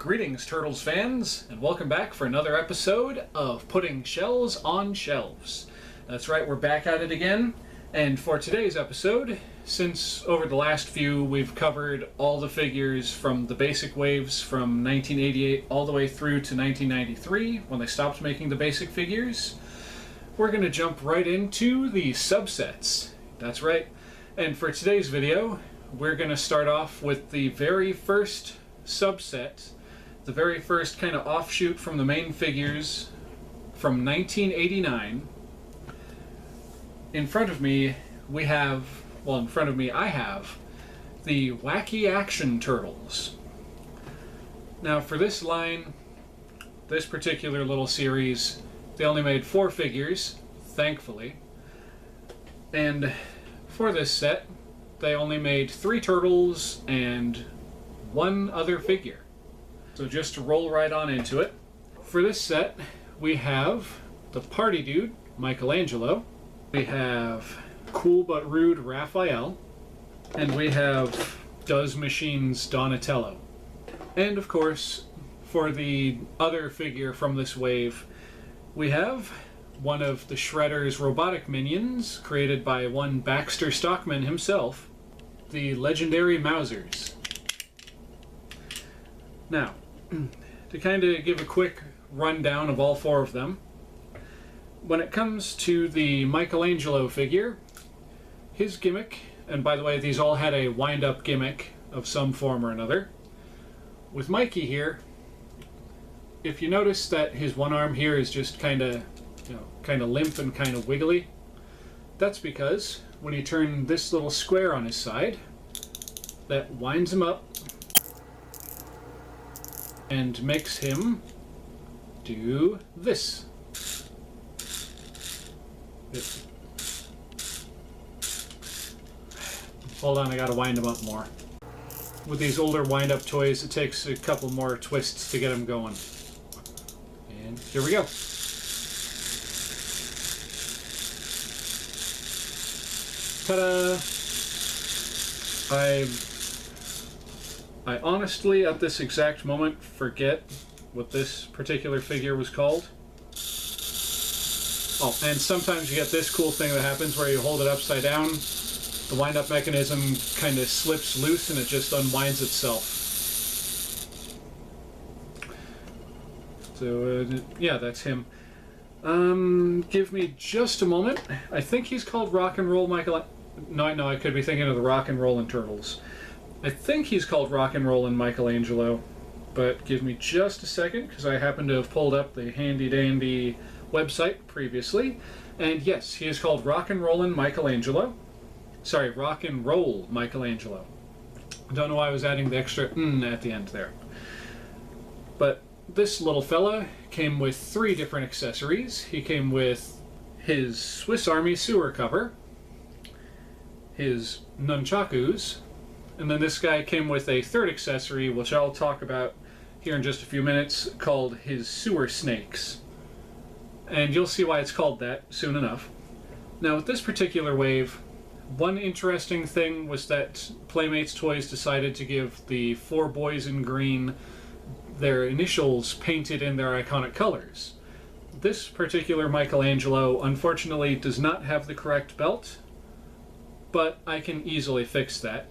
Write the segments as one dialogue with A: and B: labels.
A: Greetings, Turtles fans, and welcome back for another episode of Putting Shells on Shelves. That's right, we're back at it again, and for today's episode, since over the last few we've covered all the figures from the basic waves from 1988 all the way through to 1993, when they stopped making the basic figures, we're going to jump right into the subsets. That's right, and for today's video, we're going to start off with the very first subset, the very first kind of offshoot from the main figures from 1989. In front of me, I have the Wacky Action Turtles. Now for this line, this particular little series, they only made 4 figures, thankfully. And for this set, they only made 3 turtles and 1 other figure. So just to roll right on into it. For this set, we have the Party Dude, Michelangelo. We have Cool But Rude, Raphael. And we have Does Machines, Donatello. And of course, for the other figure from this wave, we have one of the Shredder's robotic minions, created by one Baxter Stockman himself, the legendary Mousers. Now, to kind of give a quick rundown of all 4 of them, when it comes to the Michelangelo figure, his gimmick, and by the way, these all had a wind-up gimmick of some form or another. With Mikey here, if you notice that his one arm here is just kind of limp and kind of wiggly, that's because when you turn this little square on his side, that winds him up and makes him do this. Hold on, I gotta wind him up more. With these older wind-up toys, it takes a couple more twists to get them going. And here we go. Ta-da! I honestly, at this exact moment, forget what this particular figure was called. Oh, and sometimes you get this cool thing that happens where you hold it upside down, the wind-up mechanism kind of slips loose and it just unwinds itself. So, yeah, that's him. Give me just a moment. I think he's called Rock and Roll Michael... No, I could be thinking of the Rock and Rollin' Turtles. I think he's called Rock and Rollin' Michelangelo, but give me just a second, because I happen to have pulled up the handy-dandy website previously, and yes, he is called Rock and Rollin' Michelangelo. Sorry, Rock and Roll Michelangelo. I don't know why I was adding the extra at the end there. But this little fella came with 3 different accessories. He came with his Swiss Army sewer cover, his nunchakus, and then this guy came with a 3rd accessory, which I'll talk about here in just a few minutes, called his sewer snakes. And you'll see why it's called that soon enough. Now, with this particular wave, one interesting thing was that Playmates Toys decided to give the 4 boys in green their initials painted in their iconic colors. This particular Michelangelo, unfortunately, does not have the correct belt, but I can easily fix that.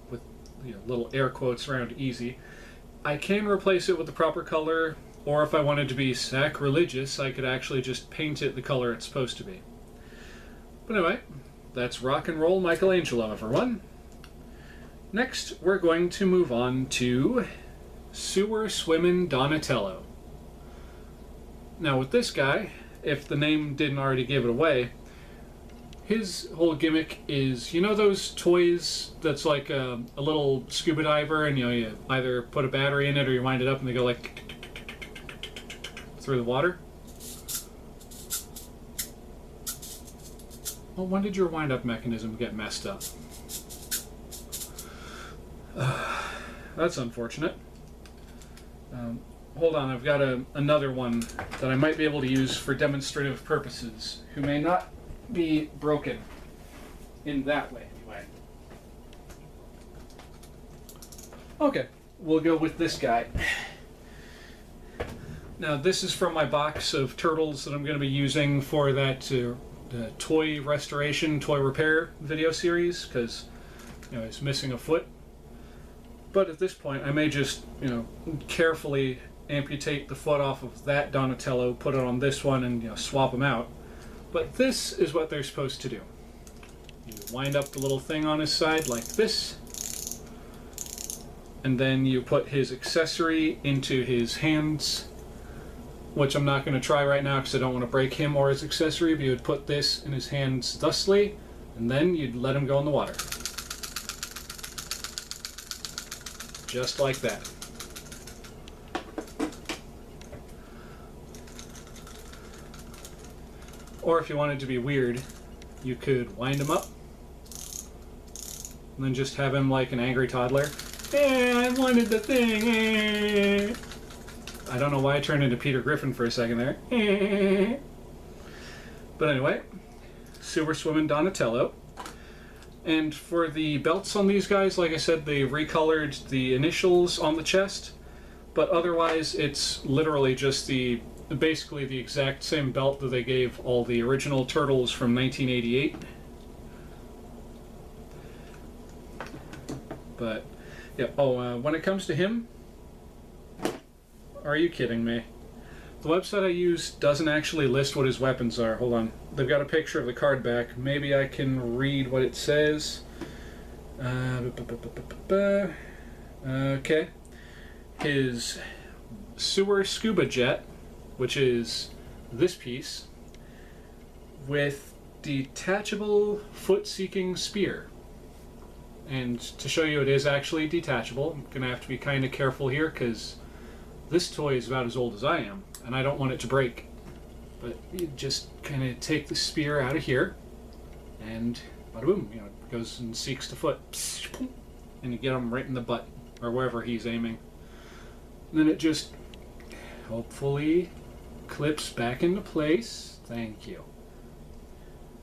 A: With little air quotes around easy. I can replace it with the proper color, or if I wanted to be sacrilegious, I could actually just paint it the color it's supposed to be. But anyway, that's Rock and Roll Michelangelo, everyone. Next, we're going to move on to Sewer Swimmin' Donatello. Now with this guy, if the name didn't already give it away, his whole gimmick is, you know those toys that's like a little scuba diver, and you either put a battery in it or you wind it up and they go like through the water? Well, when did your wind-up mechanism get messed up? That's unfortunate. Hold on, I've got another one that I might be able to use for demonstrative purposes, who may not be broken in that way, anyway. Okay, we'll go with this guy. Now this is from my box of turtles that I'm going to be using for that toy restoration, toy repair video series, because he's missing a foot. But at this point I may just carefully amputate the foot off of that Donatello, put it on this one, and swap them out. But this is what they're supposed to do. You wind up the little thing on his side like this, and then you put his accessory into his hands, which I'm not going to try right now because I don't want to break him or his accessory, but you would put this in his hands thusly, and then you'd let him go in the water. Just like that. Or if you wanted to be weird, you could wind him up, and then just have him like an angry toddler. I wanted the thing. I don't know why I turned into Peter Griffin for a second there. But anyway, Sewer Swimming Donatello. And for the belts on these guys, like I said, they recolored the initials on the chest, but otherwise it's literally just basically the exact same belt that they gave all the original Turtles from 1988. But yeah, when it comes to him, are you kidding me? The website I use doesn't actually list what his weapons are. Hold on. They've got a picture of the card back. Maybe I can read what it says. Okay. His sewer scuba jet, which is this piece, with detachable foot-seeking spear. And to show you it is actually detachable, I'm going to have to be kind of careful here because this toy is about as old as I am, and I don't want it to break. But you just kind of take the spear out of here, and bada boom, it goes and seeks the foot. And you get him right in the butt, or wherever he's aiming. And then it just hopefully clips back into place. Thank you.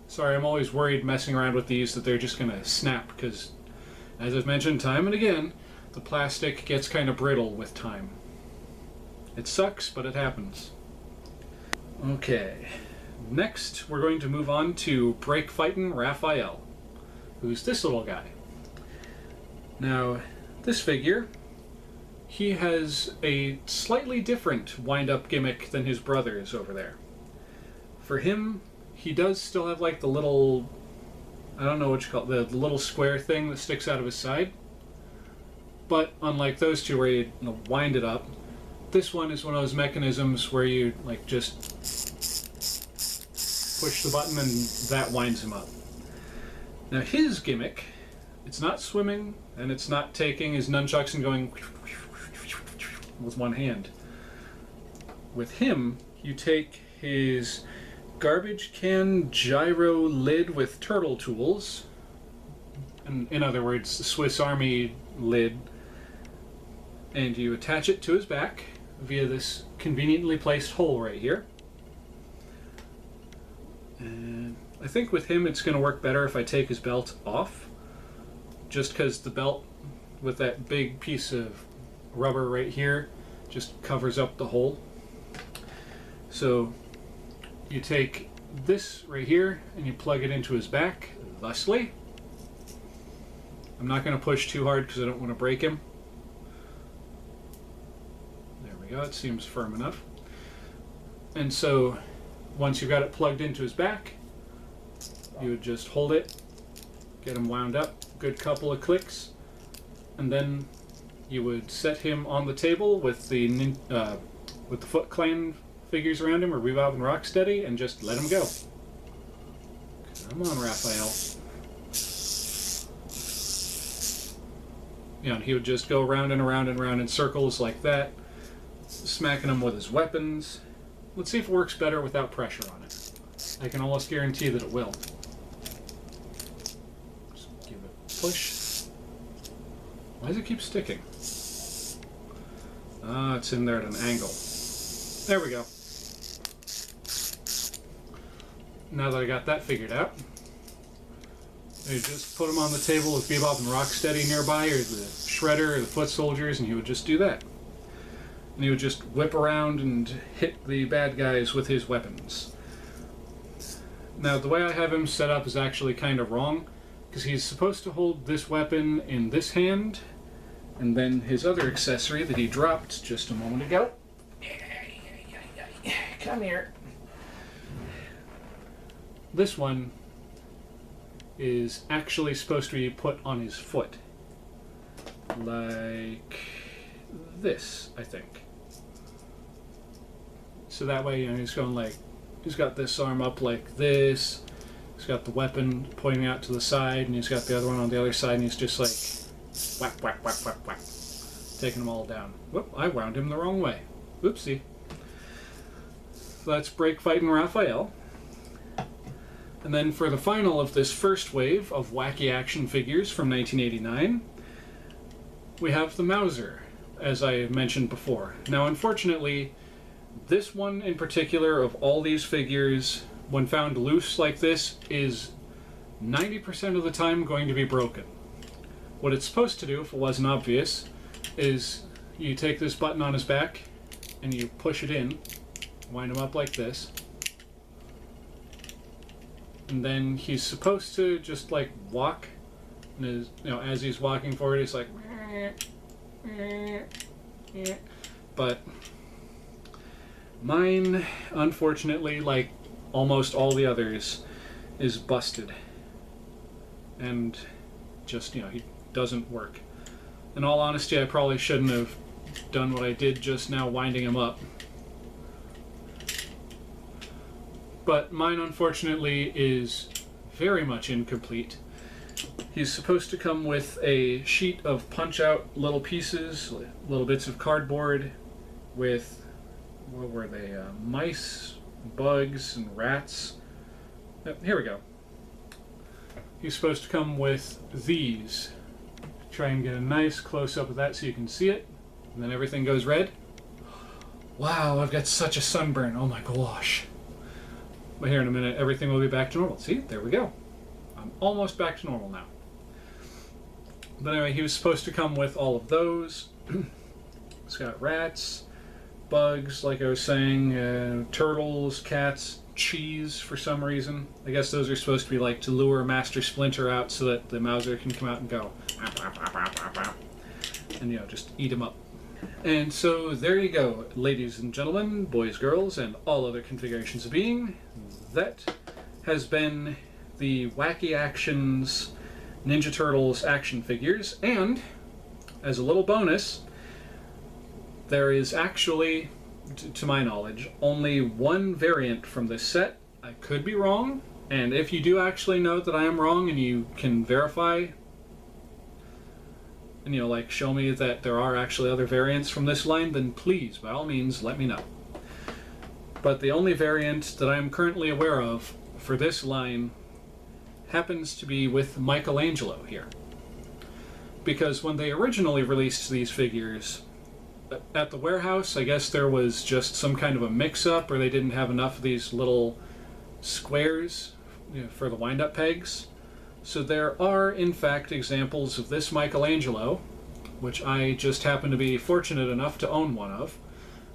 A: Sorry, I'm always worried messing around with these that they're just going to snap, because as I've mentioned time and again, the plastic gets kind of brittle with time. It sucks, but it happens. Okay, next we're going to move on to Break Fightin' Raphael, who's this little guy. Now, this figure, he has a slightly different wind-up gimmick than his brothers over there. For him, he does still have like the little, I don't know what you call it, the little square thing that sticks out of his side. But unlike those two where you wind it up, this one is one of those mechanisms where you like just push the button and that winds him up. Now his gimmick, it's not swimming and it's not taking his nunchucks and going with one hand. With him, you take his garbage can gyro lid with turtle tools, and in other words, the Swiss Army lid, and you attach it to his back via this conveniently placed hole right here. And I think with him it's going to work better if I take his belt off, just because the belt with that big piece of rubber right here just covers up the hole. So you take this right here and you plug it into his back thusly. I'm not going to push too hard because I don't want to break him. There we go, it seems firm enough. And so once you've got it plugged into his back, you would just hold it, get him wound up, good couple of clicks, and then you would set him on the table with the Foot Clan figures around him, or Bebop and Rocksteady, and just let him go. Come on, Raphael. And he would just go around and around and around in circles like that, smacking him with his weapons. Let's see if it works better without pressure on it. I can almost guarantee that it will. Just give it a push. Why does it keep sticking? Ah, it's in there at an angle. There we go. Now that I got that figured out, you just put them on the table with Bebop and Rocksteady nearby, or the Shredder or the Foot Soldiers, and he would just do that. And he would just whip around and hit the bad guys with his weapons. Now, the way I have him set up is actually kind of wrong, because he's supposed to hold this weapon in this hand, and then his other accessory that he dropped just a moment ago. Come here. This one is actually supposed to be put on his foot. Like this, I think. So that way, you know, he's going like, he's got this arm up like this, he's got the weapon pointing out to the side, and he's got the other one on the other side, and he's just like, whack, whack, whack, whack, whack, taking them all down. Whoop, I wound him the wrong way. Oopsie. So that's Break Fightin' Raphael. And then for the final of this first wave of Wacky Action figures from 1989, we have the Mauser, as I mentioned before. Now, unfortunately, this one in particular of all these figures, when found loose like this, is 90% of the time going to be broken. What it's supposed to do, if it wasn't obvious, is you take this button on his back and you push it in, wind him up like this, and then he's supposed to just like walk, and his, you know, as he's walking forward, he's like, but mine, unfortunately, like almost all the others, is busted, and just, you know, he doesn't work. In all honesty, I probably shouldn't have done what I did just now, winding him up. But mine, unfortunately, is very much incomplete. He's supposed to come with a sheet of punch-out little pieces, little bits of cardboard with, what were they, mice, bugs, and rats. Here we go. He's supposed to come with these. Try and get a nice close-up of that so you can see it, and then everything goes red. Wow, I've got such a sunburn, oh my gosh. But here in a minute, everything will be back to normal. See, there we go. I'm almost back to normal now. But anyway, he was supposed to come with all of those. It's got rats, bugs, like I was saying, turtles, cats, cheese for some reason. I guess those are supposed to be like to lure Master Splinter out so that the Mauser can come out and go, and, you know, just eat him up. And so there you go, ladies and gentlemen, boys, girls, and all other configurations of being. That has been the Wacky Actions Ninja Turtles action figures, and as a little bonus, there is actually, to my knowledge, only one variant from this set. I could be wrong, and if you do actually know that I am wrong and you can verify and, you know, like show me that there are actually other variants from this line, then please, by all means, let me know. But the only variant that I'm currently aware of for this line happens to be with Michelangelo here. Because when they originally released these figures at the warehouse, I guess there was just some kind of a mix-up, or they didn't have enough of these little squares, you know, for the wind-up pegs. So there are, in fact, examples of this Michelangelo, which I just happen to be fortunate enough to own one of,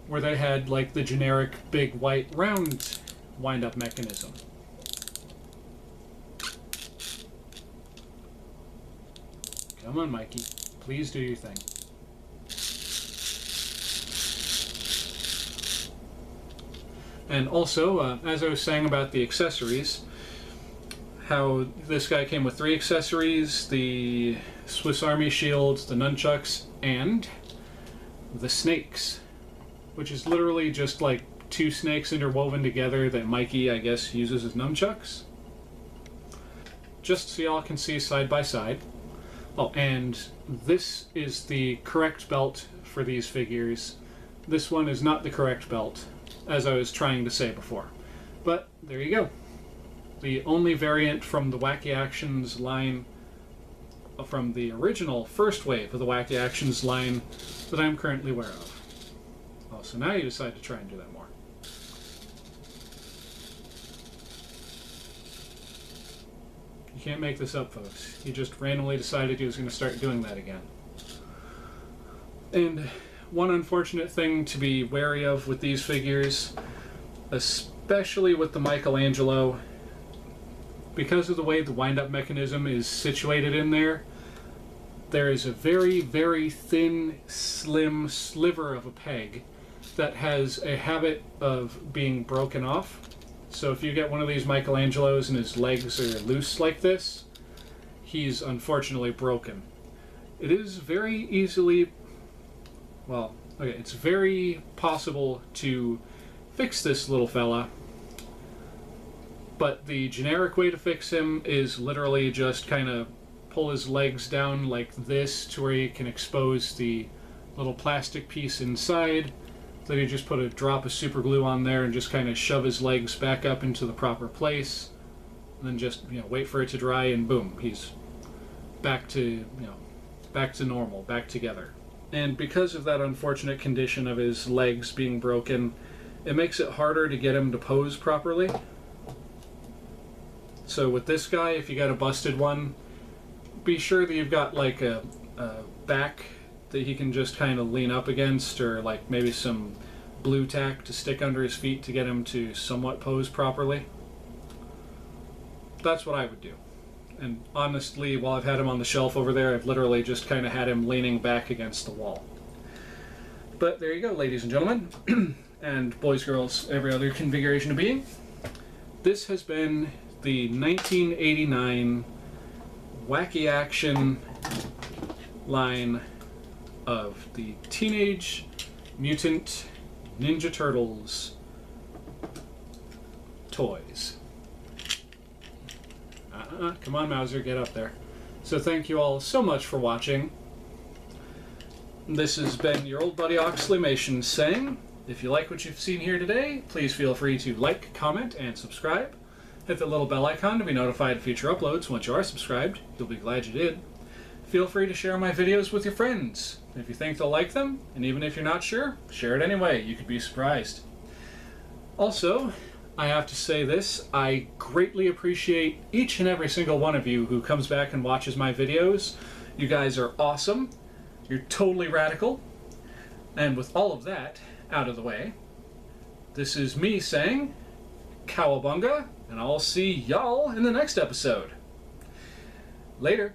A: where they had like the generic big white round wind-up mechanism. Come on, Mikey. Please do your thing. And also, as I was saying about the accessories, how this guy came with 3 accessories, the Swiss Army shields, the nunchucks, and the snakes, which is literally just like 2 snakes interwoven together that Mikey, I guess, uses as nunchucks. Just so y'all can see side by side. Oh, and this is the correct belt for these figures. This one is not the correct belt, as I was trying to say before. But there you go. The only variant from the Wacky Actions line, from the original first wave of the Wacky Actions line, that I'm currently aware of. Oh, so now you decide to try and do that more. You can't make this up, folks. He just randomly decided he was going to start doing that again. And one unfortunate thing to be wary of with these figures, especially with the Michelangelo, because of the way the wind-up mechanism is situated in there, there is a very, very thin, slim sliver of a peg that has a habit of being broken off. So if you get one of these Michelangelos and his legs are loose like this, he's unfortunately broken. It is very easily, well, okay, it's very possible to fix this little fella, but the generic way to fix him is literally just kind of pull his legs down like this to where you can expose the little plastic piece inside. Then you just put a drop of super glue on there and just kind of shove his legs back up into the proper place, and then just, you know, wait for it to dry, and boom, he's back to, you know, back to normal, back together. And because of that unfortunate condition of his legs being broken, it makes it harder to get him to pose properly. So with this guy, if you got a busted one, be sure that you've got like a back that he can just kind of lean up against, or like maybe some blue tack to stick under his feet to get him to somewhat pose properly. That's what I would do. And honestly, while I've had him on the shelf over there, I've literally just kind of had him leaning back against the wall. But there you go, ladies and gentlemen, and boys, girls, every other configuration of being. This has been the 1989 Wacky Action line of the Teenage Mutant Ninja Turtles toys. Come on, Mauser, get up there. So thank you all so much for watching. This has been your old buddy Oxleymations saying, if you like what you've seen here today, please feel free to like, comment, and subscribe. Hit the little bell icon to be notified of future uploads. Once you are subscribed, you'll be glad you did. Feel free to share my videos with your friends. If you think they'll like them, and even if you're not sure, share it anyway. You could be surprised. Also, I have to say this, I greatly appreciate each and every single one of you who comes back and watches my videos. You guys are awesome. You're totally radical. And with all of that out of the way, this is me saying, Cowabunga, and I'll see y'all in the next episode. Later.